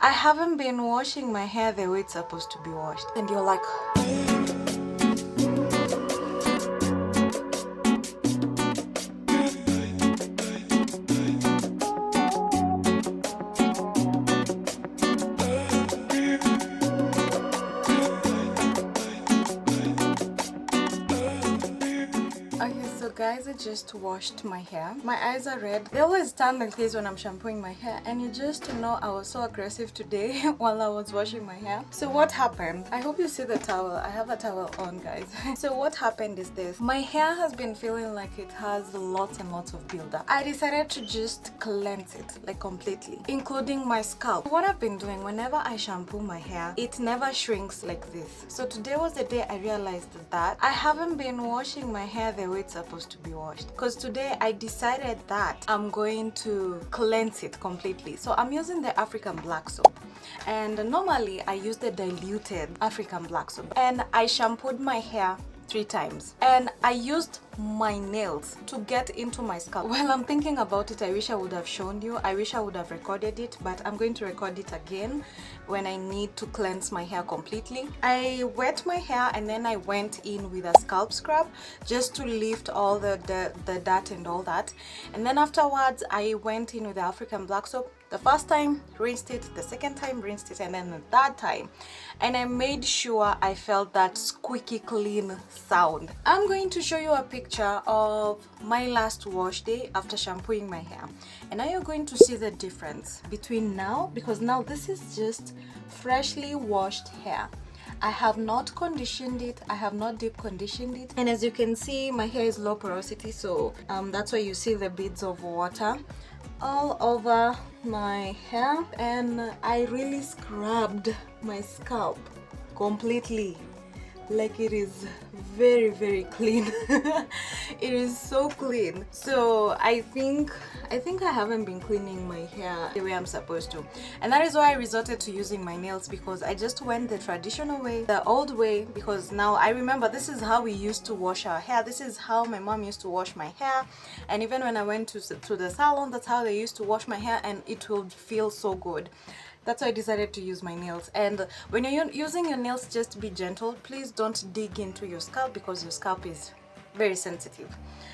I haven't been washing my hair the way it's supposed to be washed. And you're like, guys, I just washed my hair. My eyes are red. They always turn like this when I'm shampooing my hair, and you just know I was so aggressive today while I was washing my hair. So what happened? I hope you see the towel. I have a towel on, guys. So what happened is this. My hair has been feeling like it has lots and lots of buildup. I decided to just cleanse it like completely, including my scalp. What I've been doing whenever I shampoo my hair, it never shrinks like this. So today was the day I realized that I haven't been washing my hair the way it's supposed to be washed, because today I decided that I'm going to cleanse it completely. So I'm using the African black soap, and normally I use the diluted African black soap, and I shampooed my hair 3 times, and I used my nails to get into my scalp. While I'm thinking about it, I wish I would have shown you. I wish I would have recorded it, but I'm going to record it again when I need to cleanse my hair completely. I wet my hair and then I went in with a scalp scrub just to lift all the dirt and all that, and then afterwards I went in with the African black soap. The first time rinsed it, the second time rinsed it, and then the third time, and I made sure I felt that squeaky clean sound. I'm going to show you a picture of my last wash day after shampooing my hair, and now you're going to see the difference between now, because now this is just freshly washed hair. I have not conditioned it, I have not deep conditioned it, and as you can see, my hair is low porosity, so that's why you see the beads of water all over my hair, and I really scrubbed my scalp completely. Like, it is very clean. It is so clean. So I think I haven't been cleaning my hair the way I'm supposed to, and that is why I resorted to using my nails, because I just went the traditional way, the old way, because now I remember this is how we used to wash our hair. This is how my mom used to wash my hair, and even when I went to the salon, that's how they used to wash my hair, and it would feel so good. That's why I decided to use my nails. And when you're using your nails, just be gentle. Please don't dig into your scalp, because your scalp is very sensitive.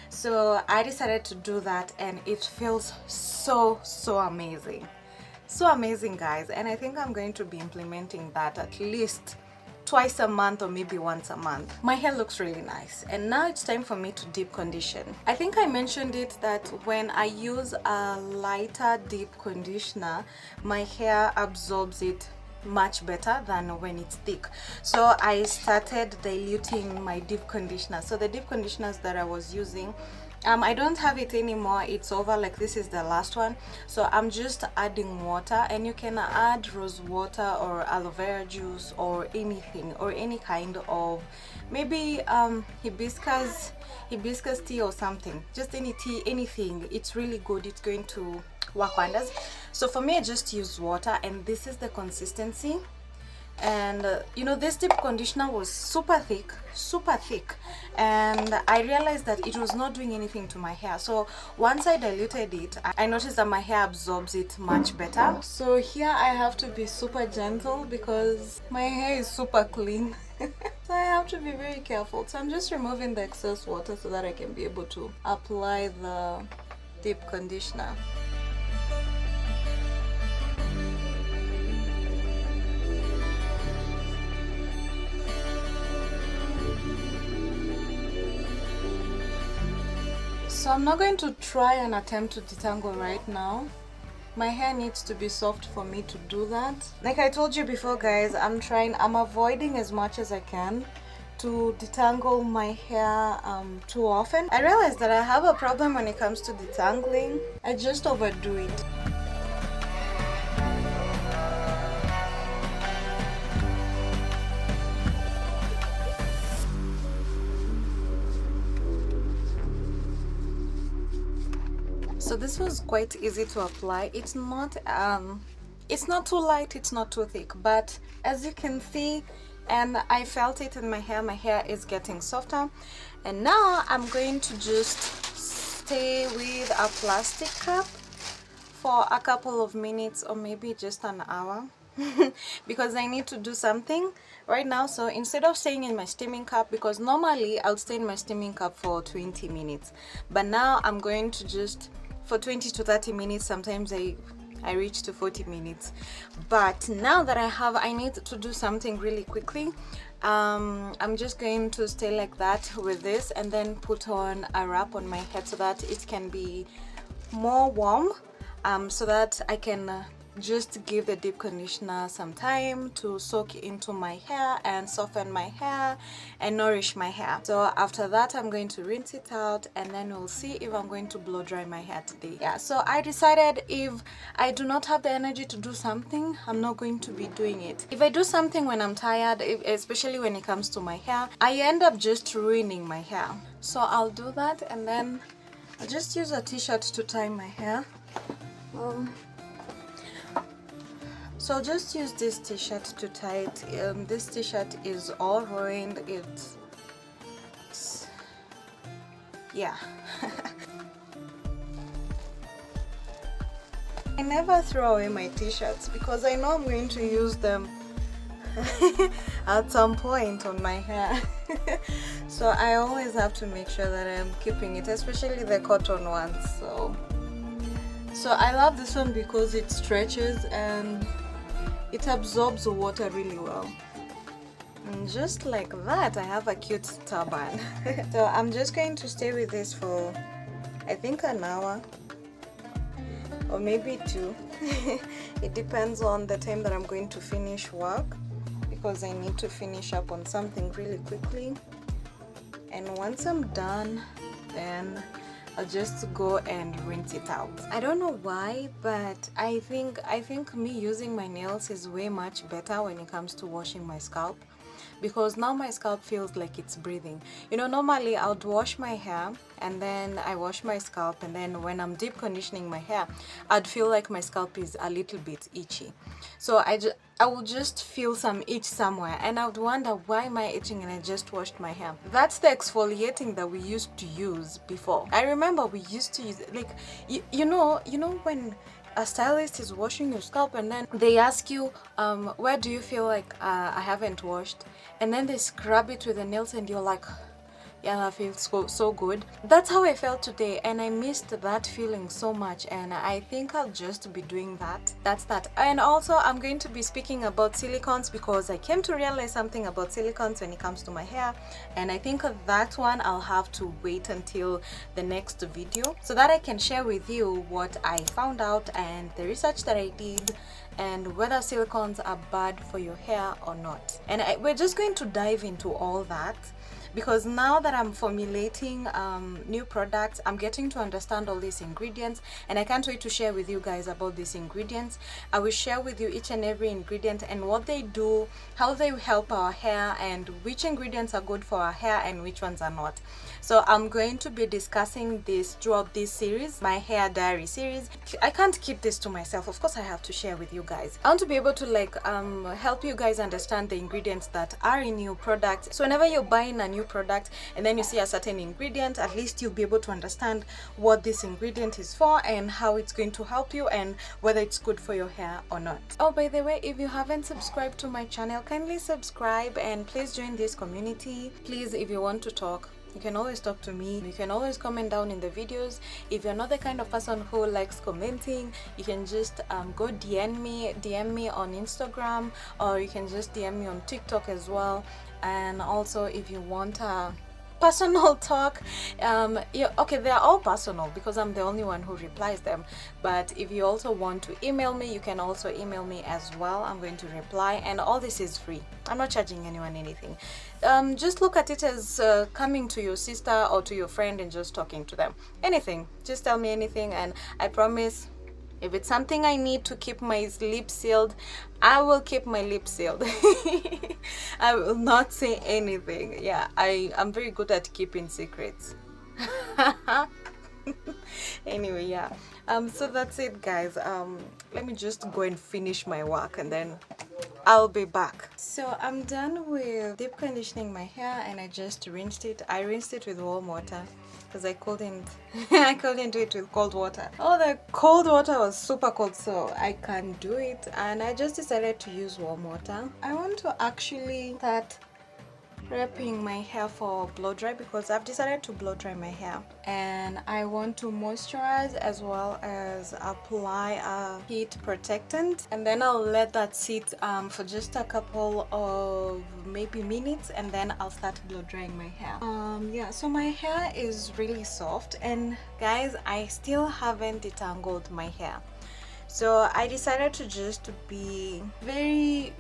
So I decided to do that, and it feels so amazing. So amazing, guys. And I think I'm going to be implementing that at least twice a month, or maybe once a month. My hair looks really nice, and now it's time for me to deep condition. I think I mentioned it that when I use a lighter deep conditioner, my hair absorbs it much better than when it's thick. So I started diluting my deep conditioner. So the deep conditioners that I was using, I don't have it anymore, it's over. Like, this is the last one, so I'm just adding water, and you can add rose water or aloe vera juice or anything, or any kind of, maybe hibiscus tea or something, just any tea, anything. It's really good, it's going to work wonders. So for me, I just use water, and this is the consistency. And you know, this deep conditioner was super thick, and I realized that it was not doing anything to my hair. So once I diluted it, I noticed that my hair absorbs it much better. So here I have to be super gentle, because my hair is super clean. So I have to be very careful. So I'm just removing the excess water so that I can be able to apply the deep conditioner. So I'm not going to try and attempt to detangle right now. My hair needs to be soft for me to do that. Like I told you before, guys, I'm avoiding as much as I can to detangle my hair too often. I realized that I have a problem when it comes to detangling. I just overdo it. So this was quite easy to apply. It's not too light, it's not too thick, but as you can see, and I felt it in my hair is getting softer. And now I'm going to just stay with a plastic cup for a couple of minutes or maybe just an hour because I need to do something right now. So instead of staying in my steaming cup, because normally I'll stay in my steaming cup for 20 minutes, but now I'm going to just for 20 to 30 minutes. Sometimes I reach to 40 minutes, but now that I need to do something really quickly. I'm just going to stay like that with this and then put on a wrap on my head so that it can be more warm, so that I can just give the deep conditioner some time to soak into my hair and soften my hair and nourish my hair. So after that I'm going to rinse it out and then we'll see if I'm going to blow dry my hair today. Yeah, so I decided if I do not have the energy to do something, I'm not going to be doing it. If I do something when I'm tired, especially when it comes to my hair, I end up just ruining my hair. So I'll do that and then I'll just use a t-shirt to tie my hair. So I'll just use this t-shirt to tie it. This t-shirt is all ruined. It's yeah. I never throw away my t-shirts because I know I'm going to use them at some point on my hair. So I always have to make sure that I'm keeping it, especially the cotton ones. So I love this one because it stretches and it absorbs the water really well. And just like that, I have a cute turban. So I'm just going to stay with this for I think an hour or maybe 2. It depends on the time that I'm going to finish work, because I need to finish up on something really quickly. And once I'm done, then I'll just go and rinse it out. I don't know why, but I think me using my nails is way much better when it comes to washing my scalp, because now my scalp feels like it's breathing. You know, normally I would wash my hair and then I wash my scalp, and then when I'm deep conditioning my hair, I'd feel like my scalp is a little bit itchy. So I would just feel some itch somewhere and I would wonder, why am I itching, and I just washed my hair. That's the exfoliating that we used to use before. I remember we used to use, like, you know when a stylist is washing your scalp and then they ask you, where do you feel like I haven't washed, and then they scrub it with the nails and you're like, yeah, that feels so good. That's how I felt today, and I missed that feeling so much, and I think I'll just be doing that. That's that. And also I'm going to be speaking about silicones, because I came to realize something about silicones when it comes to my hair, and I think that one I'll have to wait until the next video so that I can share with you what I found out and the research that I did, and whether silicones are bad for your hair or not. And we're just going to dive into all that, because now that I'm formulating new products, I'm getting to understand all these ingredients, and I can't wait to share with you guys about these ingredients. I will share with you each and every ingredient and what they do, how they help our hair, and which ingredients are good for our hair and which ones are not. So I'm going to be discussing this throughout this series, my hair diary series. I can't keep this to myself. Of course I have to share with you guys. I want to be able to help you guys understand the ingredients that are in new products. So whenever you're buying a new product and then you see a certain ingredient, at least you'll be able to understand what this ingredient is for and how it's going to help you and whether it's good for your hair or not. Oh, by the way, if you haven't subscribed to my channel, kindly subscribe and please join this community. Please, if you want to talk, you can always talk to me. You can always comment down in the videos. If you're not the kind of person who likes commenting, you can just go DM me on Instagram, or you can just DM me on TikTok as well. And also, if you want a personal talk, yeah, okay, they're all personal because I'm the only one who replies them, but if you also want to email me, you can also email me as well. I'm going to reply, and all this is free. I'm not charging anyone anything. Just look at it as coming to your sister or to your friend and just talking to them. Anything, just tell me anything, and I promise, if it's something I need to keep my lips sealed, I will keep my lips sealed. I will not say anything. Yeah, I'm very good at keeping secrets. Anyway, yeah. So that's it, guys. Let me just go and finish my work and then I'll be back. So I'm done with deep conditioning my hair, and I just rinsed it. I rinsed it with warm water because I couldn't I couldn't do it with cold water. Oh, the cold water was super cold, so I can't do it, and I just decided to use warm water. I want to actually start prepping my hair for blow dry because I've decided to blow dry my hair, and I want to moisturize as well as apply a heat protectant, and then I'll let that sit for just a couple of maybe minutes, and then I'll start blow drying my hair. Yeah, so my hair is really soft, and guys, I still haven't detangled my hair. So I decided to just be very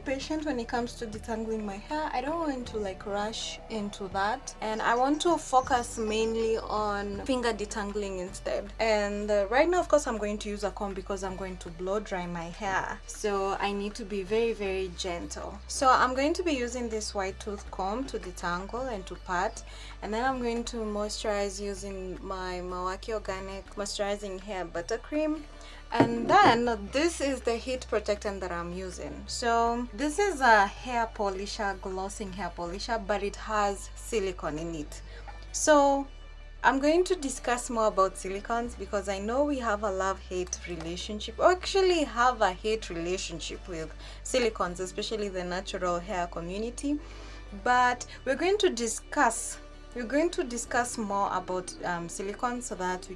patient when it comes to detangling my hair. I don't want to like rush into that, and I want to focus mainly on finger detangling instead. And right now, of course, I'm going to use a comb because I'm going to blow dry my hair, so I need to be very gentle. So I'm going to be using this white tooth comb to detangle and to part, and then I'm going to moisturize using my Milwaukee Organic Moisturizing Hair Buttercream. And then this is the heat protectant that I'm using. So this is a hair polisher, glossing hair polisher, but it has silicone in it. So I'm going to discuss more about silicons because I know we have a love-hate relationship, or actually have a hate relationship with silicons, especially the natural hair community. But we're going to discuss more about silicone so that we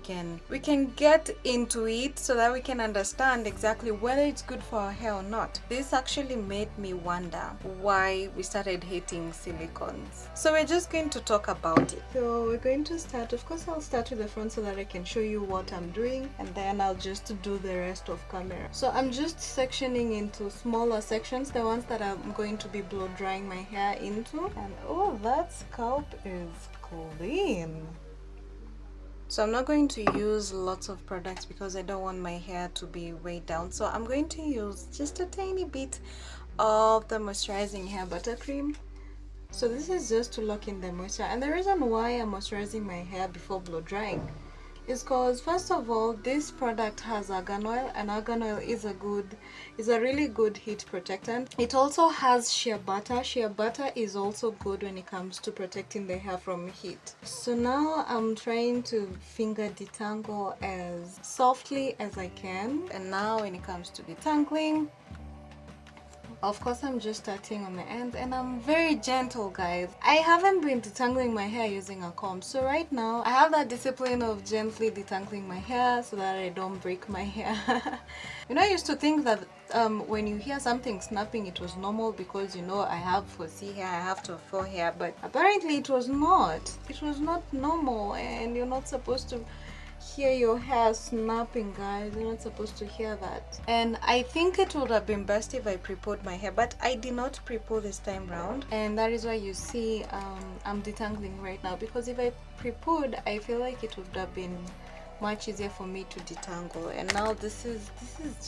can get into it, so that we can understand exactly whether it's good for our hair or not. This actually made me wonder why we started hating silicones. So we're just going to talk about it. So we're going to start, of course I'll start with the front so that I can show you what I'm doing, and then I'll just do the rest of camera. So I'm just sectioning into smaller sections, the ones that I'm going to be blow drying my hair into. And oh, that scalp is clean. So I'm not going to use lots of products because I don't want my hair to be weighed down. So I'm going to use just a tiny bit of the moisturizing hair buttercream. So this is just to lock in the moisture. And the reason why I'm moisturizing my hair before blow drying is because, first of all, this product has argan oil, and argan oil is a really good heat protectant. It also has shea butter. Shea butter is also good when it comes to protecting the hair from heat. So now I'm trying to finger detangle as softly as I can. And now when it comes to detangling, of course, I'm just starting on the end, and I'm very gentle, guys. I haven't been detangling my hair using a comb, so right now I have that discipline of gently detangling my hair so that I don't break my hair. You know, I used to think that when you hear something snapping, it was normal because, you know, I have 4C hair, I have 4 hair, but apparently it was not. It was not normal, and you're not supposed to hear your hair snapping, guys. You're not supposed to hear that. And I think it would have been best if I pre-pulled my hair, but I did not pre-pull this time round, and that is why you see I'm detangling right now, because if I pre-pulled, I feel like it would have been much easier for me to detangle. And now this is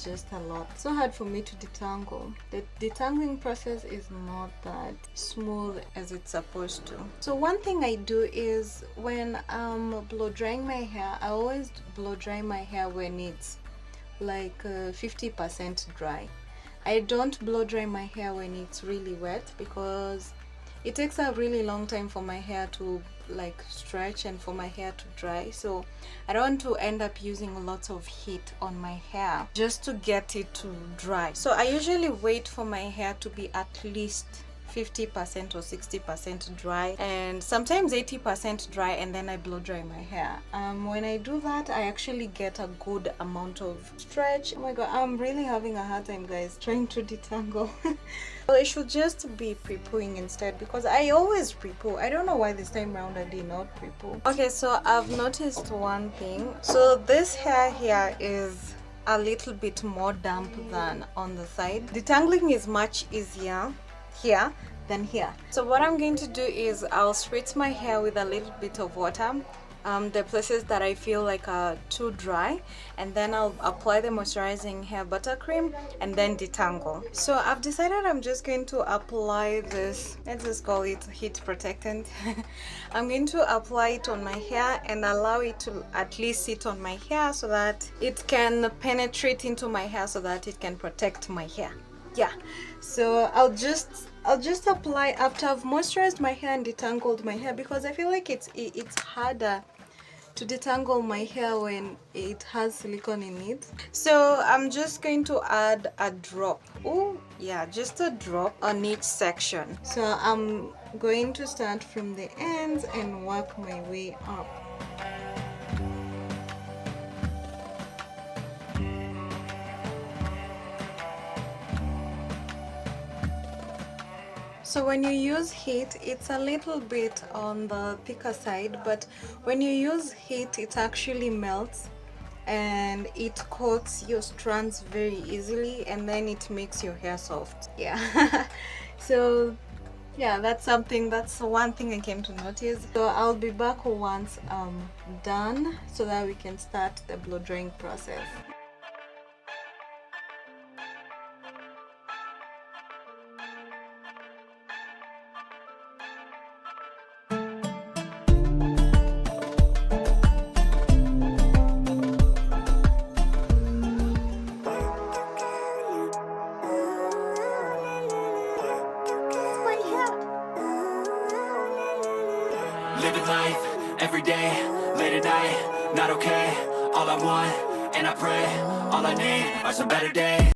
just a lot. It's so hard for me to detangle. The detangling process is not that smooth as it's supposed to. So one thing I do is, when I'm blow drying my hair, I always blow dry my hair when it's like 50% dry. I don't blow dry my hair when it's really wet, because it takes a really long time for my hair to like stretch and for my hair to dry. So I don't want to end up using lots of heat on my hair just to get it to dry. So I usually wait for my hair to be at least 50% or 60% dry, and sometimes 80% dry, and then I blow dry my hair. When I do that, I actually get a good amount of stretch. Oh my god, I'm really having a hard time, guys, trying to detangle. Well, I should just be pre-pulling instead, because I always pre-pull. I don't know why this time around I did not pre-pull. Okay, so I've noticed one thing. So this hair here is a little bit more damp than on the side. Detangling is much easier here than here. So what I'm going to do is I'll spritz my hair with a little bit of water, the places that I feel like are too dry, and then I'll apply the moisturizing hair buttercream and then detangle. So I've decided I'm just going to apply this, let's just call it heat protectant. I'm going to apply it on my hair and allow it to at least sit on my hair so that it can penetrate into my hair, so that it can protect my hair. Yeah, so I'll just apply after I've moisturized my hair and detangled my hair, because I feel like it's harder to detangle my hair when it has silicone in it. So I'm just going to add a drop. Oh yeah, just a drop on each section. So I'm going to start from the ends and work my way up. So when you use heat, it's a little bit on the thicker side, but when you use heat, it actually melts and it coats your strands very easily, and then it makes your hair soft. Yeah. So yeah, that's one thing I came to notice. So I'll be back once I'm done so that we can start the blow drying process. Living life, every day, late at night, not okay. All I want, and I pray, all I need are some better days.